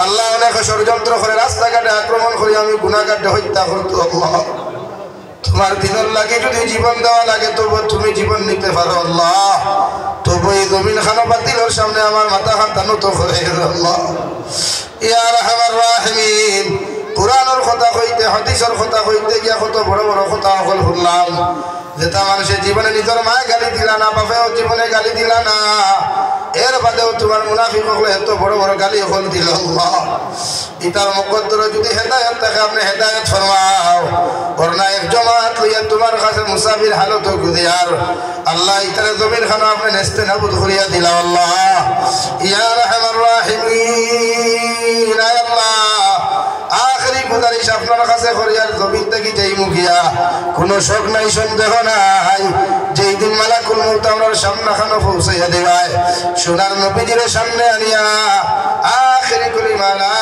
আল্লাহ অনেক ষড়যন্ত্র করে রাস্তাঘাটে আক্রমণ করে আমি গুনাহগারকে হত্যা করতো আল্লাহ তোমার দিনের লাগে যদি জীবন দেওয়া লাগে তবু তুমি জীবন নিতে পারো আল্লাহ তবু এই জমিন খানো বাতিলের সামনে আমার মাথা হাতানো তো করে আল্লাহ ইয়া রাহমার রাহিমিন কুরআনের কথা কইতে হাদিসের কথা কইতে গিয়া কত বড় বড় কথা হল শুনলাম যেটা মানুষের জীবনে নিজের মায়ে গালি দিলা না বাপেও জীবনে গালি দিলা না এর বাদেও তোমার মুনাফিক হলে এত বড় বড় গালি হল দিল আল্লাহ ইতার মুকদ্দর যদি হেদায়েত থাকে আপনি হেদায়েত ফরমাও করনা এক জামাত লইয়া তোমার কাছে মুসাফির হালত গুদিয়ার আল্লাহ ইতার জমিন খানা আপনি নেস্তে নাবুদ করিয়া দিলা আল্লাহ ইয়া রাহমার রাহিমিন আল্লাহ আখরি গুজারিশ আপনার কাছে করিয়ার জমিন থেকে যেই মুখিয়া কোনো শোক নাই সন্দেহ নাই যেই দিন মালাকুল মউত আমরার সামনাখানো পৌঁছাইয়া দেবায় সোনার নবীজির সামনে আনিয়া আখরি কলিমা লা